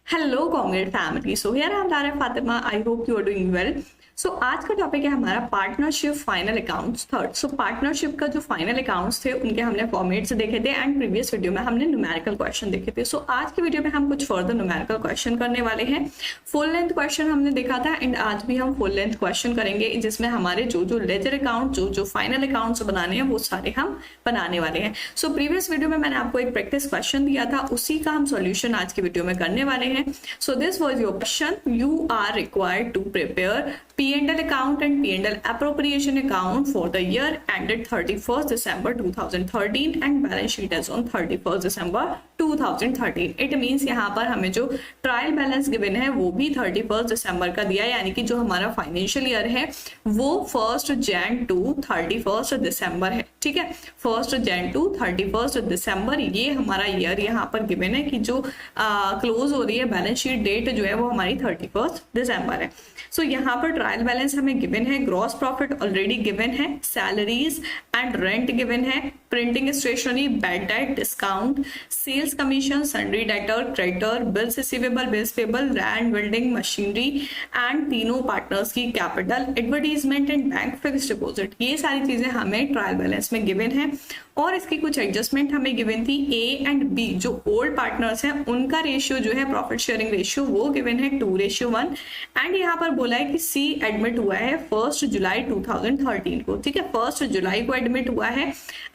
Hello comrade family. So here I am Tara Fatima. I hope you are doing well. So आज का topic है हमारा partnership final accounts third. So partnership का जो final accounts थे उनके हमने फॉर्मेट्स देखे थे एंड प्रीवियस वीडियो में हमने न्यूमेरिकल क्वेश्चन देखे थे। सो आज की वीडियो में हम कुछ फर्दर न्यूमेरिकल क्वेश्चन करने वाले हैं। फुल लेंथ क्वेश्चन हमने देखा था एंड आज भी हम फुल लेंथ क्वेश्चन करेंगे जिसमें हमारे जो लेजर अकाउंट जो फाइनल अकाउंट्स बनाने हैं वो सारे हम बनाने वाले हैं। सो प्रीवियस वीडियो में मैंने आपको एक प्रैक्टिस क्वेश्चन दिया था, उसी का हम सॉल्यूशन आज की वीडियो में करने वाले हैं। So this was your question. You are required to prepare P&L account and P&L appropriation account for the year ended 31st December 2013 and balance sheet as on 31st December 2013. It means यहाँ पर हमें जो trial balance given है वो भी 31st दिसंबर का दिया है, यानी कि जो हमारा फाइनेंशियल ईयर है वो 1 Jan to 31 दिसंबर है। ठीक है, 1 Jan to 31 दिसंबर ये हमारा ईयर यहाँ पर गिवन है कि जो क्लोज हो रही है बैलेंस शीट डेट जो है वो हमारी 31 दिसंबर है। सो यहाँ पर ट्रायल बैलेंस हमें गिवन है, ग्रॉस प्रॉफिट ऑलरेडी गिवन है, सैलरीज एंड रेंट गिवन है, printing stationery, bad debt, discount, sales commission, sundry debtor, creditor, bills receivable, bills payable, land, building, machinery and तीनों पार्टनर्स की capital, advertisement and bank fixed deposit. ये सारी चीजें हमें trial balance में given है और इसकी कुछ एडजस्टमेंट हमें गिवन थी। ए एंड बी जो ओल्ड पार्टनर्स हैं उनका रेशियो जो है प्रॉफिट शेयरिंग रेशियो वो गिवन है 2:1 एंड यहाँ पर बोला है कि सी एडमिट हुआ है 1 जुलाई 2013 को। ठीक है, 1 जुलाई को एडमिट हुआ है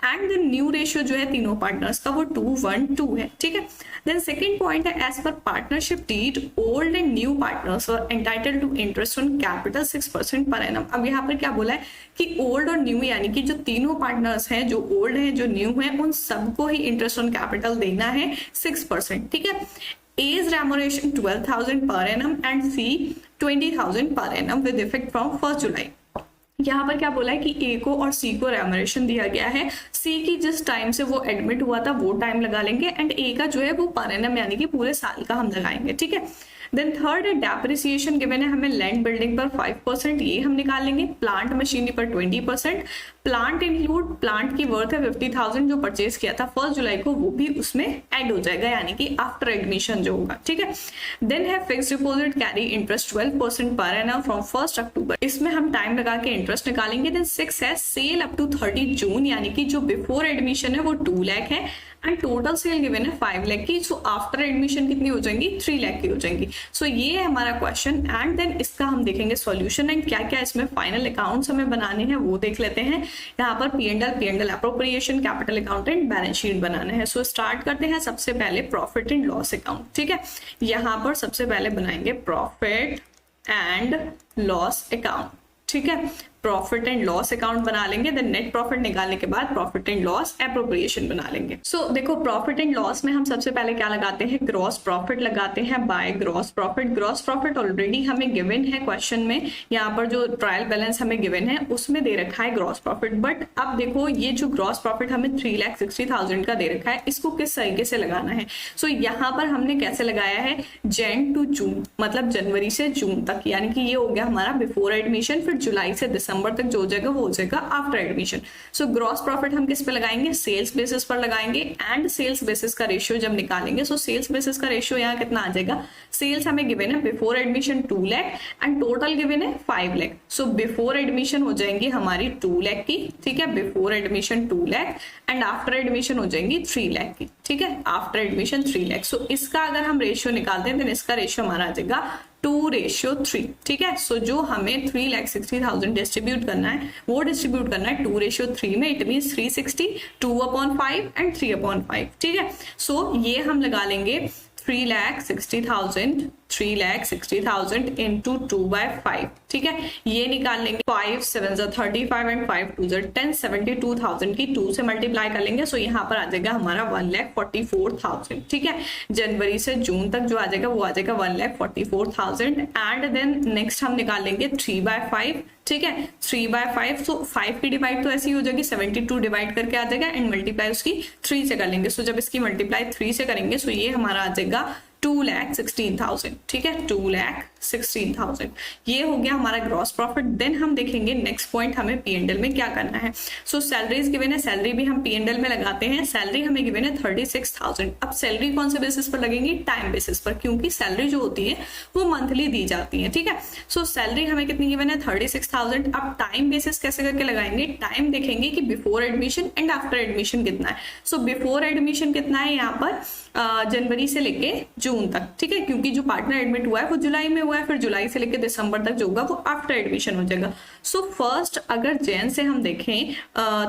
एंड देन न्यू रेशियो जो है तीनों पार्टनर्स का वो 2:1 है। ठीक है, देन सेकेंड पॉइंट है as per partnership deed old and new partners were entitled to interest on capital 6% per annum. अब यहाँ पर क्या बोला है कि ओल्ड और न्यू यानी कि जो तीनों पार्टनर्स हैं, जो ओल्ड है जो न्यू है, उन सबको ही इंटरेस्ट ऑन कैपिटल देना है 6%। ठीक है, A's remuneration 12,000 per annum and C 20,000 per annum with effect from 1 जुलाई। यहाँ पर क्या बोला है कि ए को और सी को रेमोनेशन दिया गया है। सी की जिस टाइम से वो एडमिट हुआ था वो टाइम लगा लेंगे एंड ए का जो है वो पर एनम यानी कि पूरे साल का हम लगाएंगे। ठीक है, देन थर्ड है डेप्रिसिएशन गिवन है हमें लैंड बिल्डिंग पर 5%, ये हम निकाल लेंगे। प्लांट मशीनरी पर 20%, प्लांट इंक्लूड प्लांट की वर्थ है 50,000 जो परचेज किया था 1 जुलाई को वो भी उसमें ऐड हो जाएगा यानी कि आफ्टर एडमिशन जो होगा। ठीक है, देन है fixed deposit carry interest 12% per annum from 1 अक्टूबर, इसमें हम टाइम लगा के इंटरेस्ट निकालेंगे। देन 6 है सेल अप टू 30 जून यानी कि जो बिफोर एडमिशन है वो 2 लाख है एंड टोटल सेल गिवन है 5 लाख की। सो आफ्टर एडमिशन कितनी हो जाएंगी, 3 लाख की हो जाएंगी। सो ये है हमारा क्वेश्चन एंड देन इसका हम देखेंगे सॉल्यूशन एंड क्या क्या इसमें फाइनल अकाउंट्स हमें बनाने हैं वो देख लेते हैं। यहाँ पर P&L appropriation, capital account and balance sheet बनाना है। सो स्टार्ट करते हैं सबसे पहले प्रॉफिट एंड लॉस अकाउंट। ठीक है, यहाँ पर सबसे पहले बनाएंगे प्रॉफिट एंड लॉस अकाउंट। ठीक है, प्रॉफिट एंड लॉस अकाउंट बना लेंगे। देन नेट प्रॉफिट निकालने के बाद प्रॉफिट एंड लॉस एप्रोप्रिएशन बना लेंगे। सो देखो प्रॉफिट एंड लॉस में हम सबसे पहले क्या लगाते हैं, ग्रॉस प्रॉफिट लगाते हैं by gross profit. Gross profit already हमें गिवन है क्वेश्चन में, यहाँ पर जो ट्रायल बैलेंस हमें गिवन है उसमें दे रखा है ग्रॉस प्रॉफिट। बट अब देखो ये जो ग्रॉस प्रॉफिट हमें 3,60,000 का दे रखा है, इसको किस तरीके से लगाना है। सो यहाँ पर हमने कैसे लगाया है, जैन टू जून, मतलब जनवरी से जून तक, यानी कि ये हो गया हमारा बिफोर एडमिशन, फिर जुलाई से दिसंबर तक जो हो जाएगा वो हो जाएगा after admission. So gross profit हम किस पे लगाएंगे, सेल्स बेसिस पर लगाएंगे एंड सेल्स बेसिस का रेशियो जब निकालेंगे, सो सेल्स बेसिस का रेशियो यहाँ कितना आ जाएगा, सेल्स हमें गिवन है before admission 2 lakh and total given है 5 लाख। सो बिफोर एडमिशन हो जाएंगी हमारी 2 लाख की। ठीक है, before admission 2 lakh and after admission हो जाएंगी 3 लाख की। ठीक है, आफ्टर एडमिशन 3 लाख। सो इसका अगर हम रेशियो निकालते हैं तो इसका रेशियो हमारा आ जाएगा 2:3। ठीक है, सो जो हमें 3,60,000 डिस्ट्रीब्यूट करना है वो डिस्ट्रीब्यूट करना है 2:3 में। It mean 360, 2/5 and 3/5। ठीक है, सो ये हम लगा लेंगे 3,60,000 इंटू 2/5। ठीक है, ये निकाल लेंगे 5 7 35 एंड 5 2 10, 72,000 की 2 से मल्टीप्लाई कर लेंगे। सो यहाँ पर आ जाएगा हमारा 1,44,000। ठीक है, जनवरी से जून तक जो आ जाएगा वो आ जाएगा 1,44,000 एंड देन नेक्स्ट हम निकाल लेंगे 3/5। ठीक है, 3/5, सो 5 की डिवाइड तो ऐसी हो जाएगी 72 डिवाइड करके आ जाएगा एंड मल्टीप्लाई उसकी 3 से कर लेंगे। सो जब इसकी मल्टीप्लाई 3 से करेंगे सो ये हमारा आ जाएगा 2,16,000। ठीक है, 2,16,000 16,000। ये हो गया हमारा ग्रॉस प्रॉफिट। देन हम देखेंगे नेक्स्ट पॉइंट हमें P&L में क्या करना है। सो सैलरीज गिवन है, सैलरी भी हम P&L में लगाते हैं। सैलरी हमें गिवन है 36,000। अब सैलरी कौन से बेसिस पर लगेंगी, टाइम बेसिस पर, क्योंकि सैलरी जो होती है वो मंथली दी जाती है, ठीक है। सो सैलरी हमें कितनी गिवन है, 36,000। अब टाइम बेसिस कैसे करके लगाएंगे, टाइम देखेंगे कि before admission and after admission कितना है। सो बिफोर एडमिशन कितना है यहाँ पर, जनवरी से लेके जून तक, ठीक है, क्योंकि जो पार्टनर एडमिट हुआ है वो जुलाई में हुआ है, फिर जुलाई से लेके दिसंबर तक जो होगा वो आफ्टर एडमिशन हो जाएगा। सो फर्स्ट अगर जैन से हम देखें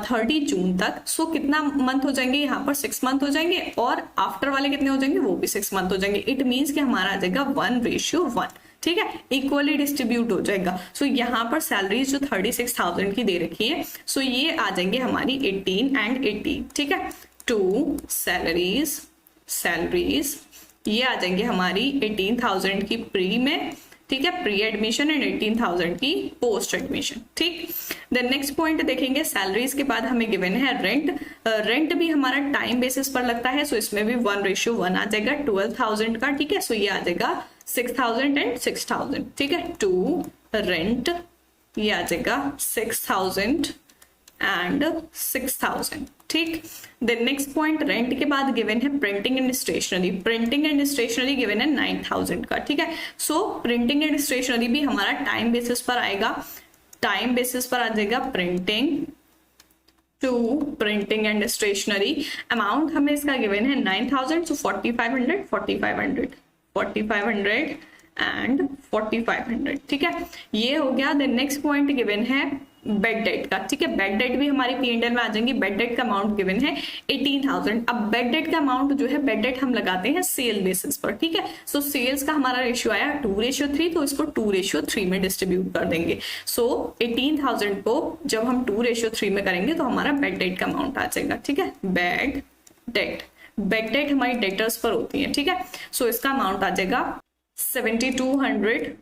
30 जून तक, सो कितना मंथ हो जाएंगे, यहाँ पर 6 मंथ हो जाएंगे, और आफ्टर वाले कितने हो जाएंगे, वो भी 6 मंथ हो जाएंगे। इट मीन्स कि हमारा आ जाएगा 1:1, ठीक है, इक्वली डिस्ट्रीब्यूट हो जाएगा। सो यहाँ पर सैलरीज जो 36,000 की दे रखी है, सो ये आ जाएंगे हमारी 18 and 18, ठीक है। टू सैलरीज ये आ जाएंगे हमारी 18,000 की प्री में, ठीक है, प्री एडमिशन, एंड 18,000 की पोस्ट एडमिशन, ठीक। देन नेक्स्ट पॉइंट देखेंगे, सैलरीज के बाद हमें गिवन है रेंट। रेंट भी हमारा टाइम बेसिस पर लगता है, सो इसमें भी 1:1 आ जाएगा 12,000 का, ठीक है। सो ये आ जाएगा 6,000 and 6,000, ठीक है। टू रेंट ये आ जाएगा 6,000 and 6,000, ठीक। देन नेक्स्ट पॉइंट, रेंट के बाद गिवन है printing and stationery. Printing and stationery given है 9,000 का, ठीक है। सो प्रिंटिंग एंड स्टेशनरी भी हमारा टाइम बेसिस पर आएगा, टाइम बेसिस पर आ जाएगा printing to printing and stationery. Amount हमें इसका गिवन है 9,000, सो 4,500 एंड 4,500, ठीक है, ये हो गया। देन नेक्स्ट पॉइंट गिवन है बेड डेट का, ठीक है। बेड डेट भी हमारी P&L में आ जाएंगी। बेड डेट का अमाउंट गिवन है 18,000। अब बेड डेट का अमाउंट जो है, बेड डेट हम लगाते हैं सेल बेसिस पर, ठीक है। सो सेल्स का हमारा रेशियो आया 2:3, तो इसको 2:3 में डिस्ट्रीब्यूट कर देंगे। सो 18,000 को जब हम 2:3 में करेंगे तो हमारा बेड डेट का अमाउंट आ जाएगा, ठीक है। बेड डेट हमारी डेटर्स पर होती है, ठीक है। सो इसका अमाउंट आ जाएगा 7,200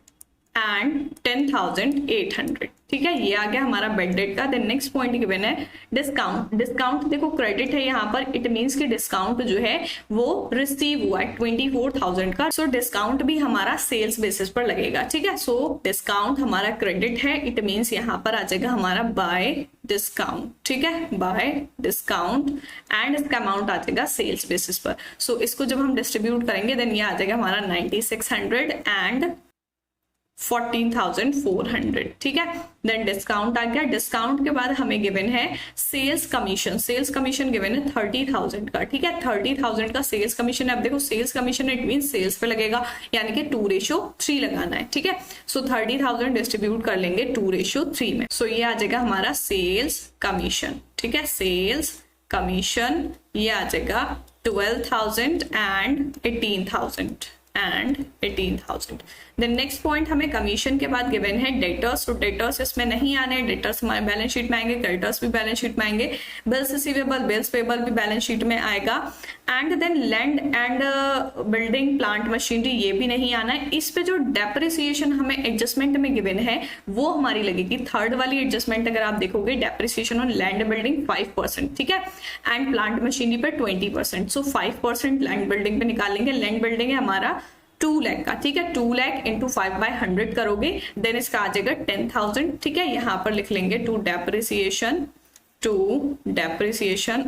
एंड 10,800, ठीक है, ये आ गया हमारा बेड डेट का। देन नेक्स्ट पॉइंट गिवन है डिस्काउंट। डिस्काउंट देखो क्रेडिट है यहाँ पर, इट मींस कि डिस्काउंट जो है वो रिसीव हुआ है 24,000 का। सो डिस्काउंट भी हमारा सेल्स बेसिस पर लगेगा, ठीक है। सो डिस्काउंट हमारा क्रेडिट है, इट मींस यहाँ पर आ जाएगा हमारा बाय डिस्काउंट, ठीक है, बाय डिस्काउंट, एंड इसका अमाउंट आ जाएगा सेल्स बेसिस पर। सो इसको जब हम डिस्ट्रीब्यूट करेंगे देन ये आ जाएगा हमारा 9,600 एंड 14,400, ठीक है। देन डिस्काउंट आ गया। डिस्काउंट के बाद हमें गिवन है sales commission. Sales commission given है 30,000 का, ठीक है। 30,000 का सेल्स कमीशन है। अब देखो sales commission it mean sales पे लगेगा, यानी कि 2:3 लगाना है, ठीक है। सो 30,000 डिस्ट्रीब्यूट कर लेंगे 2:3 में। सो ये आ जाएगा हमारा सेल्स कमीशन, ठीक है। सेल्स कमीशन ये आ जाएगा 12,000 एंड 18,000। देन नेक्स्ट पॉइंट हमें कमीशन के बाद गिवन है डेटर्स। तो डेटर्स इसमें नहीं आने, डेटर्स हमारे बैलेंस शीट में आएंगे, क्रेडिटर्स भी बैलेंस शीट में आएंगे, बिल्स रिसीवेबल बिल्स पेबल भी बैलेंस शीट में आएगा। And then land and building plant machinery ये भी नहीं आना है। इस पे जो डेप्रिसिएशन हमें एडजस्टमेंट में गिवन है वो हमारी लगेगी थर्ड वाली एडजस्टमेंट। अगर आप देखोगे डेप्रिसिएशन ऑन लैंड बिल्डिंग 5%, ठीक है, एंड प्लांट मशीनरी पे 20%। सो 5% लैंड बिल्डिंग पे निकालेंगे। लैंड बिल्डिंग है हमारा 2 लाख का, ठीक है। 2 लाख इंटू 5/100 करोगे देन इसका आ जाएगा 10,000, ठीक है। यहाँ पर लिख लेंगे to depreciation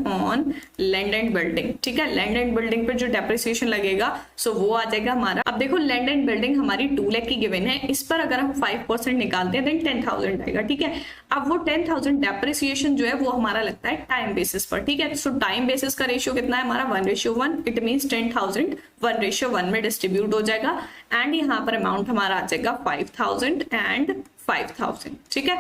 on land and building, ठीक है। लैंड एंड बिल्डिंग पर जो डेप्रिसिएशन लगेगा सो वो आ जाएगा हमारा। अब देखो लैंड एंड बिल्डिंग हमारी 2 लाख की गिवन है, इस पर अगर हम 5% निकालते हैं देन 10,000 आएगा, ठीक है। अब वो 10,000 डेप्रिसिएशन जो है वो हमारा लगता है टाइम बेसिस पर, ठीक है। सो टाइम बेसिस का रेशियो कितना है हमारा 1:1, इट मीन्स 10,000 1:1 में डिस्ट्रीब्यूट हो जाएगा। एंड यहाँ पर अमाउंट हमारा आ जाएगा 5,000 एंड 5,000, ठीक है।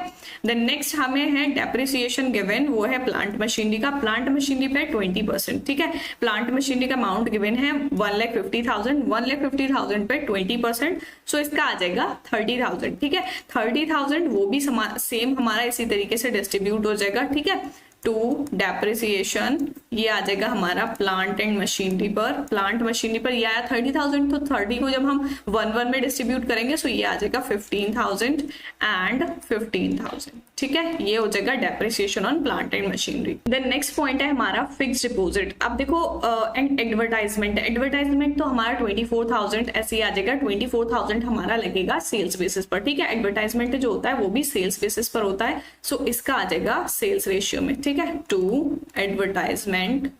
देन नेक्स्ट हमें है डेप्रिसिएशन गिवन, वो है प्लांट मशीनरी का। प्लांट मशीनरी पे 20%, ठीक है। प्लांट मशीनरी का अमाउंट गिवन है 1,50,000, 1,50,000 पे 20%, सो इसका आ जाएगा 30,000, ठीक है। 30,000 वो भी सेम हमारा इसी तरीके से डिस्ट्रीब्यूट हो जाएगा, ठीक है। टू डेप्रिसिएशन, ये आ जाएगा हमारा प्लांट एंड मशीनरी पर। प्लांट मशीनरी पर ये आया 30,000, तो 30 को जब हम 1 में डिस्ट्रीब्यूट करेंगे तो ये आ जाएगा 15,000 एंड 15,000। ठीक है, ये हो जाएगा depreciation on plant and machinery. Then next point है हमारा फिक्स डिपॉजिट। अब देखो एंड एडवर्टाइजमेंट, एडवर्टाइजमेंट तो हमारा 24,000 ऐसे ही आ जाएगा। 24,000 हमारा लगेगा सेल्स बेसिस पर। ठीक है, एडवर्टाइजमेंट जो होता है वो भी सेल्स बेसिस पर होता है, सो इसका आ जाएगा सेल्स रेशियो में। ठीक है, टू एडवर्टाइजमेंट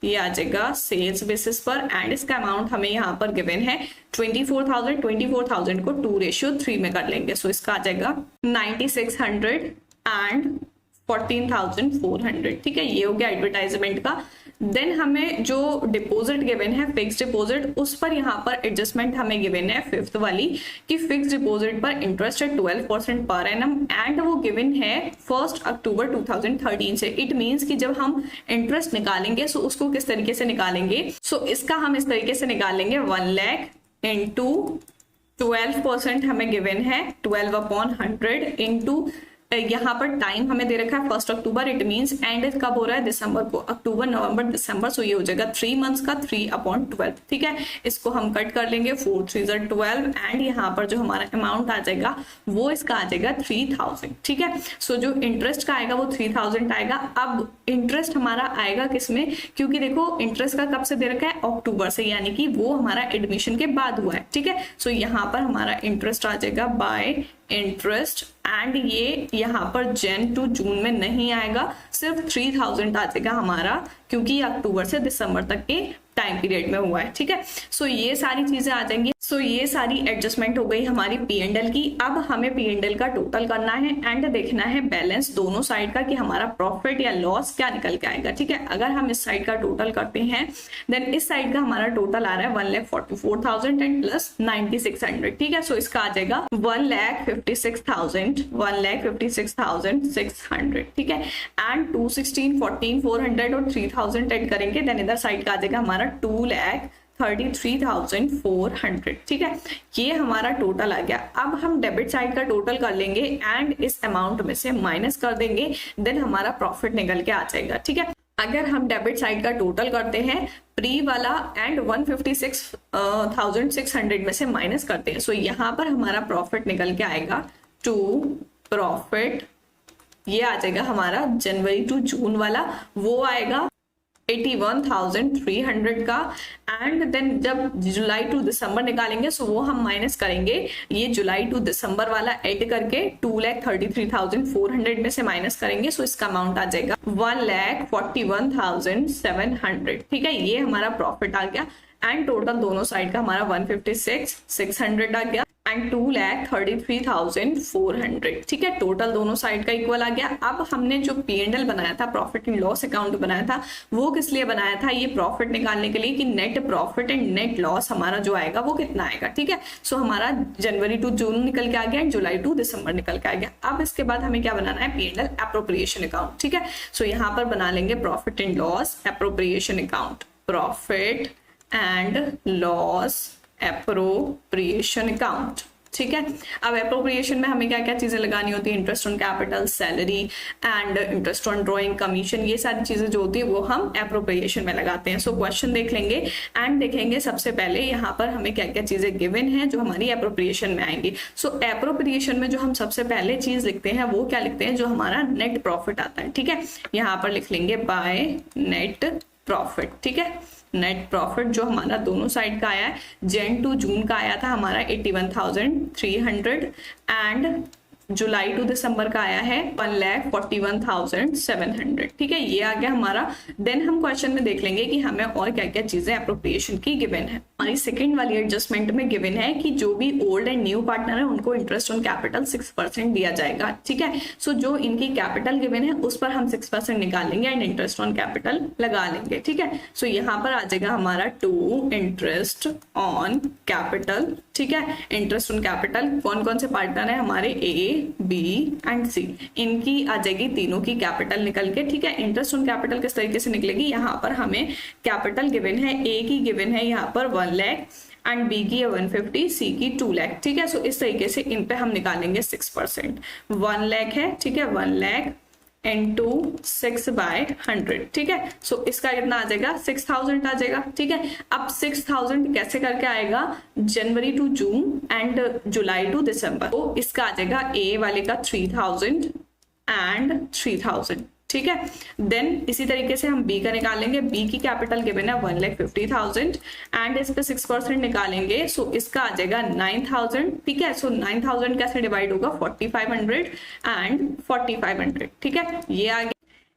ये आ जाएगा सेल्स बेसिस पर, एंड इसका अमाउंट हमें यहाँ पर गिवन है 24,000 को 2:3 में कर लेंगे, सो इसका आ जाएगा 9600 एंड 14,400। ठीक है, ये हो गया एडवर्टाइजमेंट का। देन हमें जो डिपॉजिट गिवन है फिक्स डिपॉजिट, उस पर यहाँ पर एडजस्टमेंट हमें गिवन है 5th वाली कि फिक्स डिपॉजिट पर इंटरेस्ट है 12% पर एनम, एंड वो गिवन है 1 अक्टूबर 2013 से। इट मीन्स कि जब हम इंटरेस्ट निकालेंगे सो उसको किस तरीके से निकालेंगे, सो इसका हम इस तरीके से निकालेंगे 1 लाख इंटू 12% हमें गिवन है 12/100 इंटू यहाँ पर टाइम हमें दे रखा है 1 अक्टूबर, इट मींस एंड कब हो रहा है दिसंबर को, अक्टूबर नवंबर दिसंबर, सो ये हो जाएगा 3 मंथ्स का 3/12। ठीक है, इसको हम कट कर लेंगे 4 3 12 एंड यहाँ पर जो हमारा अमाउंट आ जाएगा वो इसका आ जाएगा 3,000। ठीक है, सो जो इंटरेस्ट का आएगा वो 3,000 आएगा। अब इंटरेस्ट हमारा आएगा किसमें, क्योंकि देखो इंटरेस्ट का कब से दे रखा है, अक्टूबर से, यानी कि वो हमारा एडमिशन के बाद हुआ है। ठीक है, सो यहाँ पर हमारा इंटरेस्ट आ जाएगा बाय इंटरेस्ट, एंड ये यहाँ पर जन टू जून में नहीं आएगा, सिर्फ 3,000 आ जाएगा हमारा, क्योंकि अक्टूबर से दिसंबर तक के टाइम पीरियड में हुआ है। ठीक है, सो ये सारी चीजें आ जाएंगी। सो ये सारी एडजस्टमेंट हो गई हमारी P&L की। अब हमें P&L का टोटल करना है एंड देखना है बैलेंस दोनों साइड का कि हमारा प्रॉफिट या लॉस क्या निकल के आएगा। ठीक है, अगर हम इस साइड का टोटल करते हैं देन इस साइड का हमारा टोटल आ रहा है 1,44,000 एंड प्लस 9,600। ठीक है, सो इसका आ जाएगा 1,56,600। ठीक है, एंड 216, 14,400 और 3,000 ऐड करेंगे, देन इधर साइड का आ जाएगा हमारा 2,33,400। ठीक है, ये हमारा टोटल आ गया। अब हम डेबिट साइड का टोटल कर लेंगे एंड इस अमाउंट में से माइनस कर देंगे, देन हमारा प्रॉफिट निकल के आ जाएगा। ठीक है, अगर हम डेबिट साइड का टोटल करते हैं प्री वाला एंड 156,600 में से माइनस करते हैं, सो यहाँ पर हमारा प्रॉफिट निकल के आएगा टू प्रॉफिट, ये आ जाएगा हमारा जनवरी टू जून वाला, वो आएगा 81,300 का, एंड देन जब जुलाई टू दिसंबर निकालेंगे सो वो हम माइनस करेंगे ये जुलाई टू दिसंबर वाला ऐड करके 2,33,400 में से माइनस करेंगे, सो इसका अमाउंट आ जाएगा 1,41,700। ठीक है, ये हमारा प्रॉफिट आ गया एंड टोटल दोनों साइड का हमारा 156,600 आ गया एंड 2,33,400। ठीक है, टोटल दोनों साइड का इक्वल आ गया। अब हमने जो P&L बनाया था, प्रॉफिट एंड लॉस अकाउंट बनाया था, वो किस लिए बनाया था, ये प्रॉफिट निकालने के लिए कि net profit and net loss हमारा जो आएगा वो कितना आएगा। ठीक है, सो हमारा जनवरी टू जून निकल के आ गया एंड जुलाई टू दिसंबर निकल के आ गया। अब इसके बाद हमें क्या बनाना है, P&L एप्रोप्रिएशन अकाउंट। ठीक है, सो यहाँ पर बना लेंगे profit and loss appropriation account, profit and loss appropriation account. ठीक है, अब एप्रोप्रिएशन में हमें क्या क्या चीजें लगानी होती है, interest on capital, salary and interest on drawing, commission, ये सारी चीजें जो होती है वो हम एप्रोप्रिएशन में लगाते हैं। सो क्वेश्चन देख लेंगे एंड देखेंगे सबसे पहले यहाँ पर हमें क्या क्या चीजें गिवन है जो हमारी एप्रोप्रिएशन में आएंगी। सो एप्रोप्रिएशन में जो हम सबसे पहले चीज लिखते हैं वो क्या लिखते हैं, जो हमारा नेट प्रॉफिट आता है। ठीक है, यहाँ पर लिख लेंगे बाय नेट प्रॉफिट। ठीक है, नेट प्रॉफिट जो हमारा दोनों साइड का आया है, जन टू जून का आया था हमारा 81,300 एंड जुलाई टू दिसंबर का आया है 1,41,700। ठीक है, ये आ गया हमारा। देन हम क्वेश्चन में देख लेंगे कि हमें और क्या क्या चीजें एप्रोप्रिएशन की गिवन है। हमारी सेकंड वाली एडजस्टमेंट में गिवन है कि जो भी ओल्ड एंड न्यू पार्टनर है उनको इंटरेस्ट ऑन कैपिटल 6% दिया जाएगा। ठीक है, सो जो इनकी कैपिटल गिवन है उस पर हम 6% निकाल लेंगे एंड इंटरेस्ट ऑन कैपिटल लगा लेंगे। ठीक है, सो यहाँ पर आ जाएगा हमारा टू इंटरेस्ट ऑन कैपिटल। ठीक है, इंटरेस्ट ऑन कैपिटल कौन कौन से पार्टनर है हमारे, ए बी एंड सी, इनकी आ जाएगी तीनों की कैपिटल निकल के। ठीक है, इंटरेस्ट ऑन कैपिटल किस तरीके से निकलेगी, यहाँ पर हमें कैपिटल गिवन है, ए की गिवन है यहाँ पर 1 लाख एंड बी की 150, सी की 2 लाख। ठीक है, सो इस तरीके से इन पे हम निकालेंगे 6%। 1 लाख है, ठीक है, 1 लाख इंटू 6/100, ठीक है। सो इसका कितना आ जाएगा 6000 आ जाएगा, ठीक है। अब 6000 कैसे करके आएगा, January to June and July to December, तो इसका आ जाएगा ए वाले का 3000 एंड 3000, ठीक है। देन इसी तरीके से हम बी का निकालेंगे, बी की कैपिटल गिवन है 1,50,000 एंड इस पे 6% निकालेंगे, सो इसका आ जाएगा 9000, ठीक है। सो 9000 कैसे डिवाइड होगा, 4500 एंड 4500, ठीक है, ये आ गया।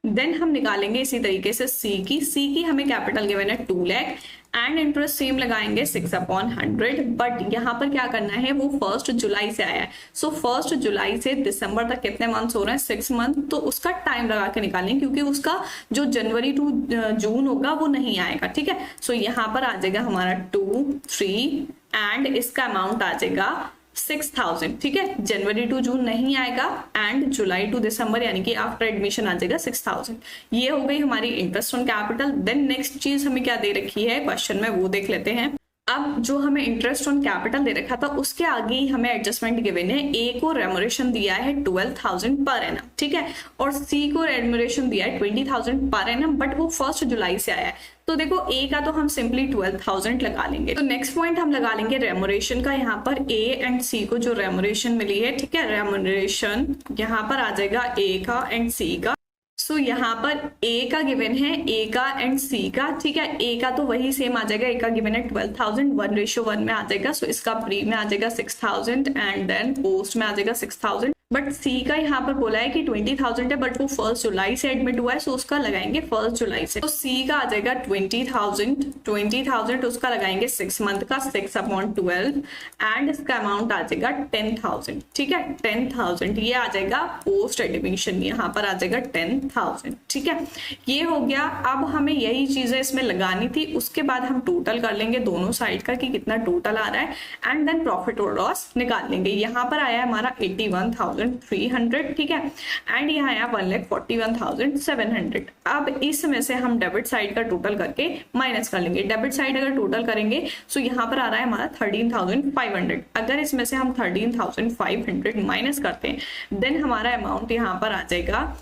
देन हम निकालेंगे इसी तरीके से सी की हमें कैपिटल गिवन है 2 लाख एंड इंटरेस्ट सेम लगाएंगे 6/100, बट यहाँ पर क्या करना है, वो 1 जुलाई से आया है, सो 1 जुलाई से दिसंबर तक कितने मंथ्स हो रहे हैं, 6 मंथ, तो उसका टाइम लगा के निकालेंगे क्योंकि उसका जो जनवरी टू जून होगा वो नहीं आएगा, ठीक है। सो यहाँ पर आ जाएगा हमारा 2, 3 एंड इसका अमाउंट आ जाएगा 6000, ठीक है। जनवरी टू जून नहीं आएगा एंड जुलाई टू दिसंबर यानी कि आफ्टर एडमिशन आ जाएगा 6000। ये हो गई हमारी interest on capital. Then next चीज हमें क्या दे रखी है क्वेश्चन में, वो देख लेते हैं। अब जो हमें इंटरेस्ट ऑन कैपिटल दे रखा था उसके आगे ही हमें एडजस्टमेंट गिवन है। ए को रेमोरेशन दिया है 12,000 पर एनम, ठीक है, और सी को रेमोरेशन दिया है 20,000 पर एनम, बट वो 1 जुलाई से आया है। तो देखो ए का तो हम सिंपली 12,000 लगा लेंगे। तो नेक्स्ट पॉइंट हम लगा लेंगे रेमोरेशन का। यहाँ पर ए एंड सी को जो रेमोरेशन मिली है, ठीक है, रेमोरेशन यहाँ पर आ जाएगा ए का एंड सी का। सो यहाँ पर ए का गिवन है, ए का एंड सी का, ठीक है। ए का तो वही सेम आ जाएगा, ए का गिवन है 12,000, 1:1 में आ जाएगा। सो इसका प्री में आ जाएगा 6000 एंड देन पोस्ट में आ जाएगा 6000। बट सी का यहाँ पर बोला है कि 20,000 है, बट वो 1 जुलाई से एडमिट हुआ है, सो उसका लगाएंगे 1 जुलाई से। तो सी का आ जाएगा 20,000 उसका लगाएंगे 6 मंथ का 6/12 एंड इसका अमाउंट आ जाएगा 10,000, ठीक है, 10,000। ये आ जाएगा पोस्ट एडमिशन, यहाँ पर आ जाएगा 10,000, ठीक है। ये हो गया। अब हमें यही चीजें इसमें लगानी थी, उसके बाद हम टोटल कर लेंगे दोनों साइड का कि कितना टोटल आ रहा है एंड देन प्रॉफिट और लॉस निकाल लेंगे। यहाँ पर आया हमारा 81,300, ठीक है, एंड यहाँ आया 1,41,700। अब इसमें से हम डेबिट साइड का टोटल करके माइनस कर लेंगे। डेबिट साइड अगर टोटल करेंगे सो यहाँ पर आ रहा है हमारा 13,500। अगर इसमें से हम 13,500 माइनस करते हैं देन हमारा अमाउंट यहाँ पर आ जाएगा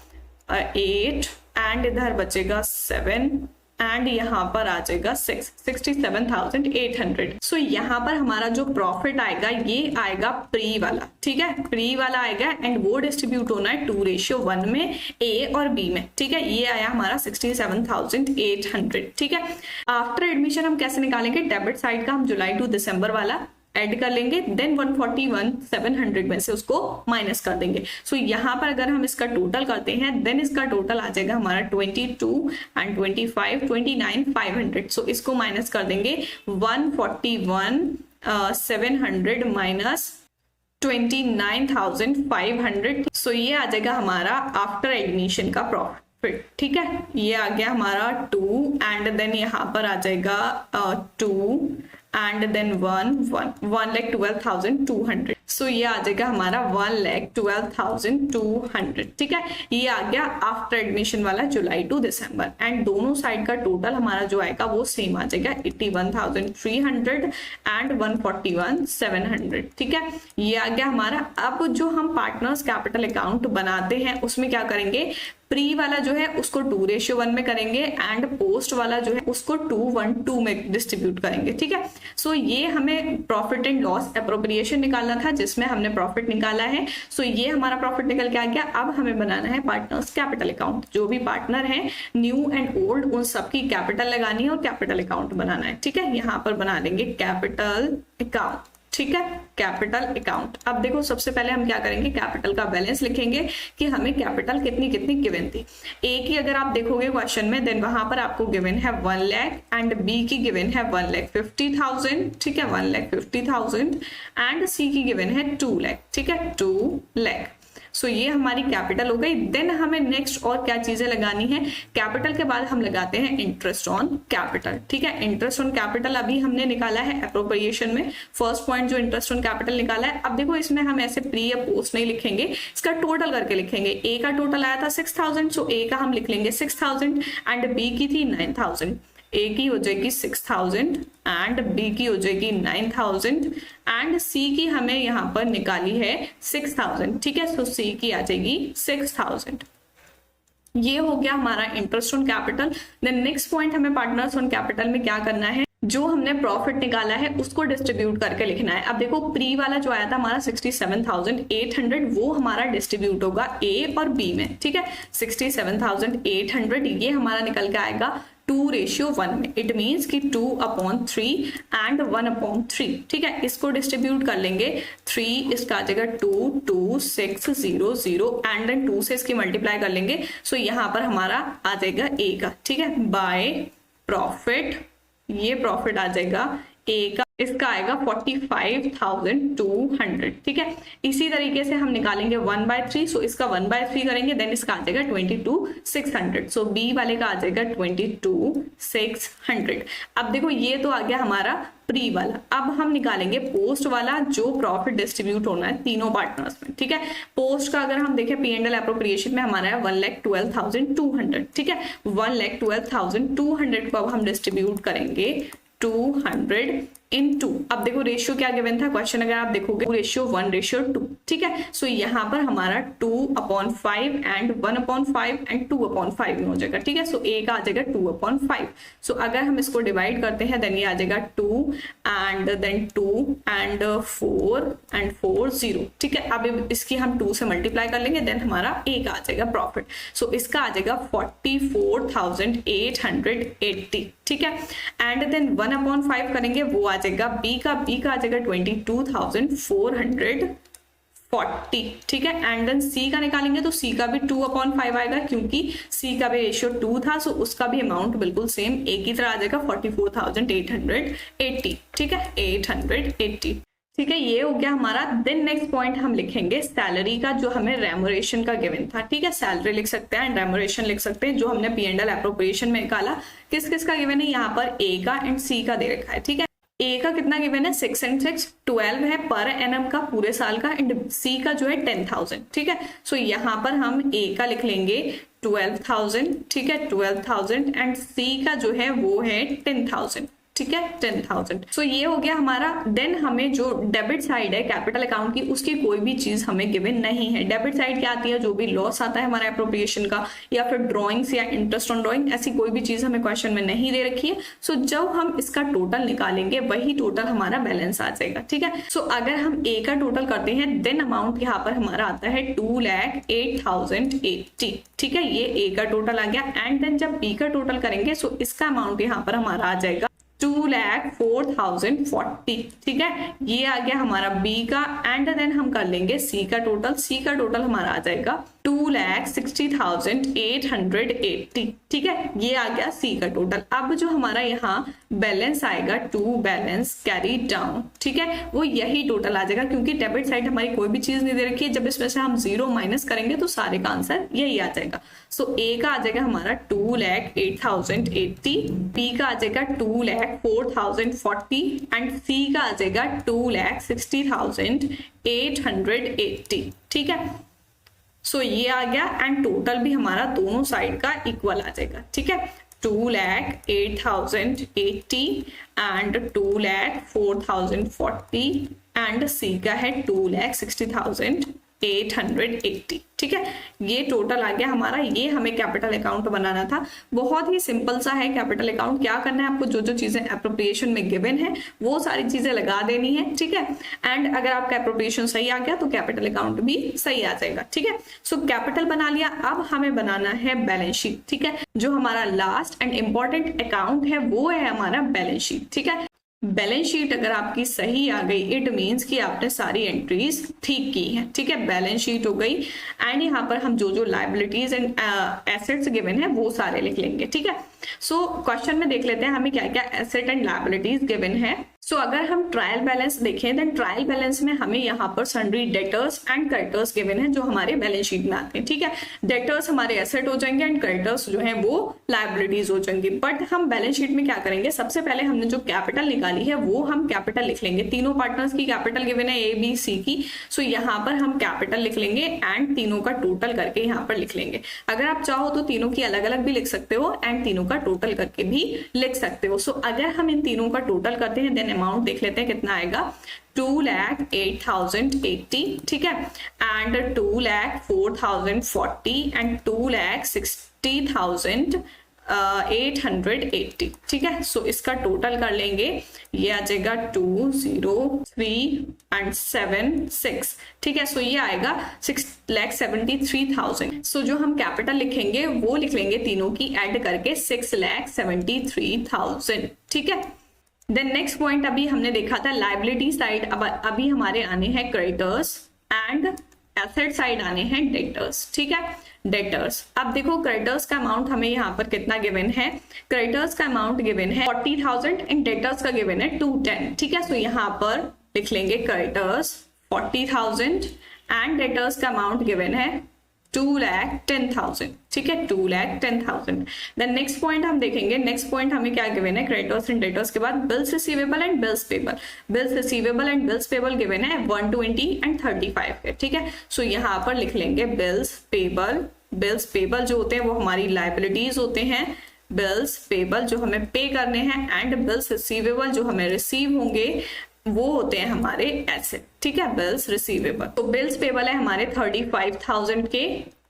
8 एंड इधर बचेगा 7 एंड यहाँ पर आ जाएगा 67,800। सो यहाँ पर हमारा जो प्रॉफिट आएगा ये आएगा प्री वाला, ठीक है, प्री वाला आएगा एंड वो डिस्ट्रीब्यूट होना है 2:1 में ए और बी में, ठीक है। ये आया हमारा 67,800, ठीक है। आफ्टर एडमिशन हम कैसे निकालेंगे, डेबिट साइड का हम जुलाई टू दिसंबर वाला ऐड कर लेंगे, देन 141,700 में से उसको माइनस कर देंगे। सो यहाँ पर अगर हम इसका टोटल करते हैं देन इसका टोटल आ जाएगा हमारा 22 एंड 25 29,500। सो इसको माइनस कर देंगे 141,700 माइनस 29,500। सो ये आ जाएगा हमारा आफ्टर एडमिशन का प्रॉफिट, ठीक है। ये आ गया हमारा 2 एंड देन यहाँ पर आ जाएगा 2 एंड देन 1,12,200। सो ये आ जाएगा हमारा 1,12,200, ठीक है। ये आ गया आफ्टर एडमिशन वाला जुलाई टू दिसंबर एंड दोनों साइड का टोटल हमारा जो आएगा वो सेम आ जाएगा 81,300 एंड 141,700, ठीक है। ये आ गया हमारा। अब जो हम पार्टनर्स कैपिटल अकाउंट बनाते हैं उसमें क्या करेंगे, प्री वाला जो है उसको 2:1 में करेंगे एंड पोस्ट वाला जो है उसको 2:1 में डिस्ट्रीब्यूट करेंगे, ठीक है। सो ये हमें प्रॉफिट एंड लॉस एप्रोप्रिएशन निकालना था जिसमें हमने प्रॉफिट निकाला है। सो ये हमारा प्रॉफिट निकल के आ गया। अब हमें बनाना है पार्टनर्स कैपिटल अकाउंट। जो भी पार्टनर है न्यू एंड ओल्ड उन सबकी कैपिटल लगानी है और कैपिटल अकाउंट बनाना है, ठीक है। यहाँ पर बना लेंगे कैपिटल अकाउंट, ठीक है, कैपिटल अकाउंट। अब देखो सबसे पहले हम क्या करेंगे, कैपिटल का बैलेंस लिखेंगे कि हमें कैपिटल कितनी कितनी गिवन थी। ए की अगर आप देखोगे क्वेश्चन में देन वहां पर आपको गिवन है 1 लाख एंड बी की गिवन है 1,50,000, ठीक है, 1,50,000 एंड सी की गिवन है 2 लाख, ठीक है, 2 लाख। सो ये हमारी कैपिटल हो गई। देन हमें नेक्स्ट और क्या चीजें लगानी है, कैपिटल के बाद हम लगाते हैं इंटरेस्ट ऑन कैपिटल, ठीक है। इंटरेस्ट ऑन कैपिटल अभी हमने निकाला है एप्रोप्रिएशन में, फर्स्ट पॉइंट जो इंटरेस्ट ऑन कैपिटल निकाला है। अब देखो इसमें हम ऐसे प्री या पोस्ट नहीं लिखेंगे, इसका टोटल करके लिखेंगे। ए का टोटल आया था 6,000, सो ए का हम लिख लेंगे 6,000 एंड बी की थी 9,000। ए की हो जाएगी 6,000 एंड बी की हो जाएगी 9,000 एंड सी की हमें यहाँ पर निकाली है 6,000, ठीक है। सो सी की आ जाएगी 6,000। ये हो गया हमारा interest on capital. Then next point हमें पार्टनर्स ऑन कैपिटल में क्या करना है, जो हमने प्रॉफिट निकाला है उसको डिस्ट्रीब्यूट करके लिखना है। अब देखो प्री वाला जो आया था हमारा 67,800, वो हमारा डिस्ट्रीब्यूट होगा ए और बी में, ठीक है। 67,800 ये हमारा निकल के आएगा 2:1 में। इट मीन्स कि 2/3 एंड 1/3, ठीक है। इसको डिस्ट्रीब्यूट कर लेंगे 3, इसका आ जाएगा 2, 2, 6, 0, 0 एंड देन 2 से इसकी मल्टीप्लाई कर लेंगे। सो यहाँ पर हमारा आ जाएगा ए का, ठीक है। बाय प्रॉफिट, ये प्रॉफिट आ जाएगा ए का, इसका आएगा 45,200, ठीक है। इसी तरीके से हम निकालेंगे 1/3, सो इसका 1/3 करेंगे, देन इसका आ जाएगा 22,600। सो बी वाले का आ जाएगा 22,600। अब देखो ये तो आ गया हमारा प्री वाला। अब हम निकालेंगे पोस्ट वाला, जो प्रॉफिट डिस्ट्रीब्यूट होना है तीनों पार्टनर्स में, ठीक है। पोस्ट का अगर हम देखें P&L एप्रोप्रिएशन में हमारा है 1,12,200, ठीक है। 1,12,200 को अब हम डिस्ट्रीब्यूट करेंगे 200 इन 2। अब देखो रेशियो क्या गिवन था क्वेश्चन, अगर आप देखोगे रेशियो 1:2, ठीक है। सो यहाँ पर हमारा 2/5 एंड 1/5 एंड 2/5 में हो जाएगा, ठीक है। सो ए का आ जाएगा 2/5। सो अगर हम इसको डिवाइड करते हैं देन ये आ जाएगा 2 एंड देन 2 एंड 4 एंड 4 0, ठीक है। अब इसकी हम 2 से मल्टीप्लाई कर लेंगे, देन हमारा ए का आ जाएगा प्रॉफिट। सो इसका आ जाएगा 44,880, ठीक है। एंड देन 1/5 करेंगे, वो आ जाएगा बी का आ जाएगा 22,440, ठीक है। एंड देन सी का निकालेंगे तो सी का भी 2/5 आएगा, क्योंकि सी का भी रेशियो 2 था, सो उसका भी अमाउंट बिल्कुल सेम एक ही तरह आ जाएगा 44,880, ठीक है। 880, ठीक है। ये हो गया हमारा। देन नेक्स्ट पॉइंट हम लिखेंगे सैलरी का, जो हमें रेमोरेशन का गिवन था, ठीक है। सैलरी लिख सकते हैं एंड रेमोरेशन लिख सकते हैं, जो हमने P&L एप्रोप्रिएशन में निकाला। किस किस का गिवन है, यहाँ पर ए का एंड सी का दे रखा है, ठीक है। ए का कितना गिवन है 6 and 6 12 है पर एनम का पूरे साल का, एंड सी का जो है 10,000, ठीक है। सो यहाँ पर हम ए का लिख लेंगे 12,000, ठीक है, 12,000 एंड सी का जो है वो है 10,000, ठीक है, 10,000। सो ये हो गया हमारा। देन हमें जो डेबिट साइड है कैपिटल अकाउंट की, उसकी कोई भी चीज हमें गिवन नहीं है। डेबिट साइड क्या आती है, जो भी लॉस आता है हमारा एप्रोप्रिएशन का, या फिर ड्रॉइंग्स या इंटरेस्ट ऑन ड्रॉइंग, ऐसी कोई भी चीज हमें क्वेश्चन में नहीं दे रखी है। सो जब हम इसका टोटल निकालेंगे वही टोटल हमारा बैलेंस आ जाएगा, ठीक है। सो अगर हम ए का टोटल करते हैं देन अमाउंट यहाँ पर हमारा आता है 2,08,080, ठीक है। ये ए का टोटल आ गया। एंड देन जब बी का टोटल करेंगे सो इसका अमाउंट यहाँ पर हमारा आ जाएगा 2,04,040, ठीक है। ये आ गया हमारा बी का। एंड देन हम कर लेंगे सी का टोटल। सी का टोटल हमारा आ जाएगा 2,60,880, ठीक है। ये आ गया सी का टोटल। अब जो हमारा यहाँ बैलेंस आएगा टू बैलेंस कैरी डाउन, ठीक है, वो यही टोटल आ जाएगा, क्योंकि डेबिट साइड हमारी कोई भी चीज नहीं दे रखी है। जब इसमें से हम 0 माइनस करेंगे तो सारे का आंसर यही आ जाएगा। सो ए का आ जाएगा हमारा 2,08,080, बी का आ जाएगा 2,04,040 एंड सी का आ जाएगा 2,60,880, ठीक है। सो ये आ गया। एंड टोटल भी हमारा दोनों साइड का इक्वल आ जाएगा, ठीक है। 2,08,080 एंड 2,04,040 एंड सी का है 2,60,880, ठीक है। ये टोटल आ गया हमारा। ये हमें कैपिटल अकाउंट बनाना था। बहुत ही सिंपल सा है कैपिटल अकाउंट। क्या करना है आपको, जो जो चीजें एप्रोप्रिएशन में गिवन है वो सारी चीजें लगा देनी है, ठीक है। एंड अगर आपका एप्रोप्रिएशन सही आ गया तो कैपिटल अकाउंट भी सही आ जाएगा, ठीक है। सो कैपिटल बना लिया। अब हमें बनाना है बैलेंस शीट, ठीक है। जो हमारा लास्ट एंड इंपॉर्टेंट अकाउंट है वो है हमारा बैलेंस शीट, ठीक है। बैलेंस शीट अगर आपकी सही आ गई इट मीन्स कि आपने सारी एंट्रीज ठीक की है, ठीक है। बैलेंस शीट हो गई। एंड यहाँ पर हम जो जो लायबिलिटीज एंड एसेट्स गिवन है वो सारे लिख लेंगे, ठीक है। सो क्वेश्चन में देख लेते हैं हमें क्या क्या एसेट एंड लायबिलिटीज गिवन है। सो अगर हम ट्रायल बैलेंस देखें देन ट्रायल बैलेंस में हमें यहाँ पर sundry debtors and creditors given है, जो हमारे बैलेंस शीट में आते हैं, ठीक है। डेटर्स हमारे एसेट हो जाएंगे एंड क्रेडिटर्स जो है वो लायबिलिटीज हो जाएंगी। बट हम बैलेंस शीट में क्या करेंगे, सबसे पहले हमने जो कैपिटल निकाली है वो हम कैपिटल लिख लेंगे। तीनों पार्टनर्स की कैपिटल गिवन है, ए बी सी की। सो यहाँ पर हम कैपिटल लिख लेंगे एंड तीनों का टोटल करके यहाँ पर लिख लेंगे। अगर आप चाहो तो तीनों की अलग अलग भी लिख सकते हो एंड तीनों का टोटल करके भी लिख सकते हो। सो अगर हम इन तीनों का टोटल करते हैं देन अमाउंट देख लेते हैं कितना आएगा, 2,08,080, ठीक है, एंड 2,04,040 एंड 2,60,880, ठीक है। सो इसका टोटल कर लेंगे, ये आ जाएगा 2,0,3,7,6, ठीक है। सो ये आएगा 6,73,000। सो जो हम कैपिटल लिखेंगे वो लिख लेंगे तीनों की ऐड करके 6,73,000, ठीक है। देन नेक्स्ट पॉइंट अभी हमने देखा था लाइबिलिटी साइड, अब अभी हमारे आने हैं क्रेडिटर्स एंड एसेट साइड आने हैं डेटर्स, ठीक है। डेटर्स, अब देखो क्रेडिटर्स का अमाउंट हमें यहाँ पर कितना गिवन है, क्रेडिटर्स का अमाउंट गिवन है 40,000 एंड डेटर्स का गिवन है 210, ठीक है। सो यहाँ पर लिख लेंगे क्रेडिटर्स 40,000 एंड डेटर्स का अमाउंट गिवन है 2,10,000, ठीक है, 2,10,000। देन नेक्स्ट पॉइंट हम देखेंगे, नेक्स्ट पॉइंट हमें क्या गिवन है, क्रेडिटर्स एंड डेटर्स के बाद bills receivable and bills payable. Bills receivable and bills payable given है 120 एंड 35 के, ठीक है। सो यहाँ पर लिख लेंगे बिल्स पेबल। बिल्स पेबल जो होते हैं वो हमारी लाइबिलिटीज होते हैं, बिल्स पेबल जो हमें पे करने हैं, एंड बिल्स रिसीवेबल जो हमें रिसीव होंगे वो होते हैं हमारे एसेट, ठीक है, बिल्स रिसीवेबल। तो बिल्स पेबल है हमारे 35,000 के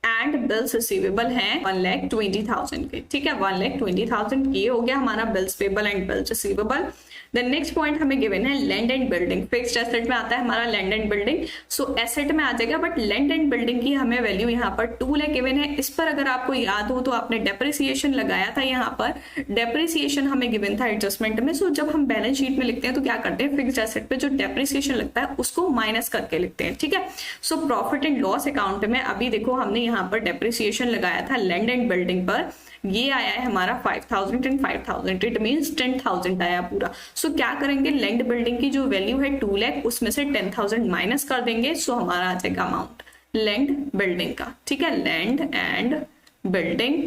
एंड बिल्स रिसीवेबल हैं 1,20,000 के, ठीक है, 1,20,000। ये हो गया हमारा bills payable and bills receivable. Then next point हमें गिवन है land and building. Fixed asset में आता है हमारा land and building, so asset में आ जाएगा, बट लैंड एंड बिल्डिंग की हमें वैल्यू यहाँ पर 2 लाख गिवन है। इस पर अगर आपको याद हो तो आपने डेप्रिसिएशन लगाया था, यहाँ पर डेप्रिसिएशन हमें गिवन था एडजस्टमेंट में। सो जब हम बैलेंस शीट में लिखते हैं तो क्या करते हैं, फिक्स्ड एसेट पे जो डेप्रिसिएशन लगता है उसको माइनस करके लिखते हैं, ठीक है। So profit and loss account में अभी देखो हमने यहाँ पर डेप्रिसिएशन लगाया था लैंड एंड बिल्डिंग पर, ये आया है हमारा 5,000 एंड 5,000, इट मीन्स 10,000 आया पूरा। सो क्या करेंगे, लैंड बिल्डिंग की जो वैल्यू है 2 लाख, उसमें से 10,000 माइनस कर देंगे, सो हमारा आ जाएगा अमाउंट लैंड बिल्डिंग का, ठीक है, लैंड एंड बिल्डिंग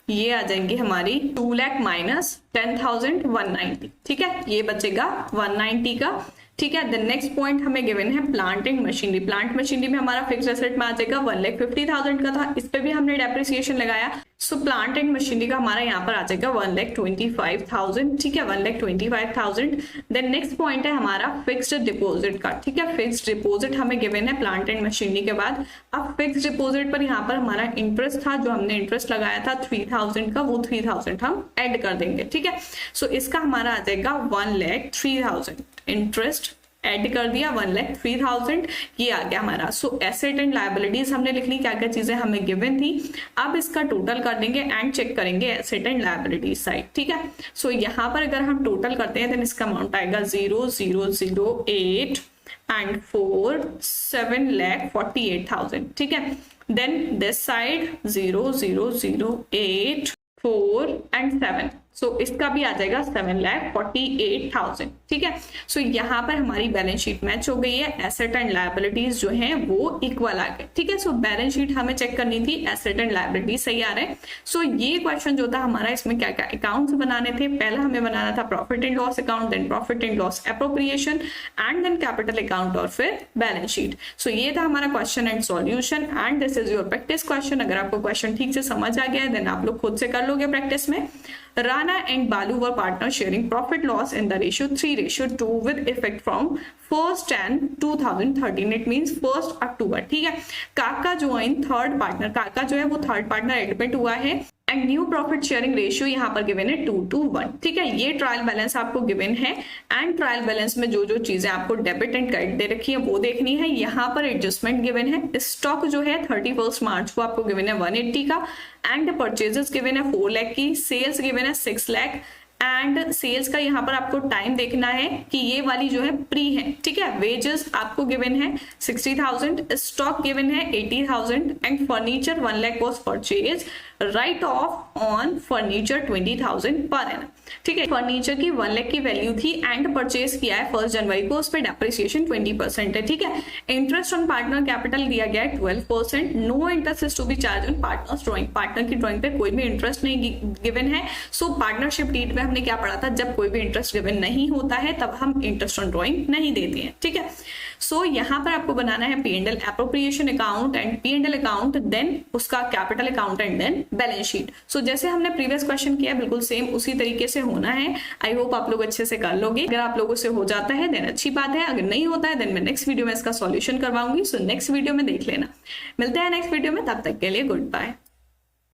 ये आ जाएंगी हमारी 2 लाख माइनस 10,000 190, ठीक है, ये बचेगा 190 का, ठीक है। देन नेक्स्ट पॉइंट हमें गिवन है plant and machinery. Plant machinery में हमारा फिक्स्ड एसेट में आ जाएगा 1,50,000 का था, इस पे भी हमने डेप्रिसिएशन लगाया, सो प्लांट एंड मशीनरी का हमारा यहाँ पर आ जाएगा 1,25,000, ठीक है, 1,25,000। देन नेक्स्ट पॉइंट है हमारा फिक्स्ड डिपॉजिट का, ठीक है, फिक्स्ड डिपॉजिट हमें गिवन है प्लांट एंड मशीनरी के बाद। अब फिक्स्ड डिपॉजिट पर यहाँ पर हमारा इंटरेस्ट था, जो हमने इंटरेस्ट लगाया था 3,000 का, वो 3,000 हम ऐड कर देंगे, ठीक है। सो इसका हमारा आ जाएगा 1,03,000, इंटरेस्ट ऐड कर दिया 1,03,000, ये आ गया हमारा। सो एसेट एंड लायबिलिटीज हमने लिख ली, क्या क्या चीजें हमें गिवन थी। अब इसका टोटल कर देंगे एंड चेक करेंगे एसेट एंड लायबिलिटीज साइड, ठीक है। सो यहाँ पर अगर हम टोटल करते हैं देन इसका अमाउंट आएगा 0,008 एंड 7,48,000, ठीक है। देन दिस साइड 0,008 4 एंड 7, सो इसका भी आ जाएगा 7,48,000, ठीक है। सो यहाँ पर हमारी बैलेंस शीट मैच हो गई है, एसेट एंड लायबिलिटीज जो हैं वो इक्वल आ गए, ठीक है। सो बैलेंस शीट हमें चेक करनी थी, एसेट एंड लायबिलिटीज सही आ रहे हैं। सो ये क्वेश्चन जो था हमारा, इसमें क्या क्या अकाउंट्स बनाने थे, पहला हमें बनाना था profit and loss account, then profit and loss appropriation and then capital account और फिर बैलेंस शीट। सो ये था हमारा question and solution and this is your practice question. अगर आपको क्वेश्चन ठीक से समझ आ गया है देन आप लोग खुद से कर लोगे प्रैक्टिस में। Rana and Balu were partners sharing profit loss in the ratio 3:2 with effect from 1st Jan 2013, it means 1st October, ठीक है। काका ज्वाइन थर्ड पार्टनर, काका जो है वो थर्ड पार्टनर एडमिट हुआ है and new profit sharing ratio यहाँ पर गिवन है 2:1, ठीक है। ये ट्रायल बैलेंस आपको गिवन है एंड ट्रायल बैलेंस में जो जो चीजें आपको डेबिट एंड क्रेडिट दे रखी है वो देखनी है। यहाँ पर एडजस्टमेंट गिवन है, स्टॉक जो है 31 मार्च को आपको गिवन है 180 का एंड परचेजेस गिवन है 4 लाख की, सेल्स गिवन है 6 लाख एंड सेल्स का यहाँ पर आपको टाइम देखना है कि ये वाली जो है प्री है, ठीक है। वेजेस आपको गिवन है 60,000, स्टॉक गिवन है 80,000 and furniture 1 lakh was purchase, right of on furniture 20,000 per annum, ठीक है। फर्नीचर की 1 लाख की वैल्यू थी एंड परचेज किया है 1 जनवरी को, उस पर डेप्रिसिएशन 20% है, ठीक है। इंटरेस्ट ऑन पार्टनर कैपिटल दिया गया है 12%, no interest is to be charge on partners drawing, partner की ड्रॉइंग पे कोई भी इंटरेस्ट नहीं गिवन है। सो पार्टनरशिप डीड में हमने क्या पढ़ा था, जब कोई भी इंटरेस्ट गिवन नहीं होता है तब हम इंटरेस्ट ऑन ड्रॉइंग नहीं देते हैं, ठीक है। सो यहाँ पर आपको बनाना है P&L appropriation account and P&L account, then उसका capital account and then balance sheet. So जैसे हमने प्रीवियस क्वेश्चन किया बिल्कुल सेम उसी तरीके से होना है। आई होप आप लोग अच्छे से कर लोगे। अगर आप लोगों से हो जाता है देन अच्छी बात है, अगर नहीं होता है देन मैं नेक्स्ट वीडियो में इसका सॉल्यूशन करवाऊंगी। सो नेक्स्ट वीडियो में देख लेना। मिलते हैं नेक्स्ट वीडियो में, तब तक के लिए गुड बाय।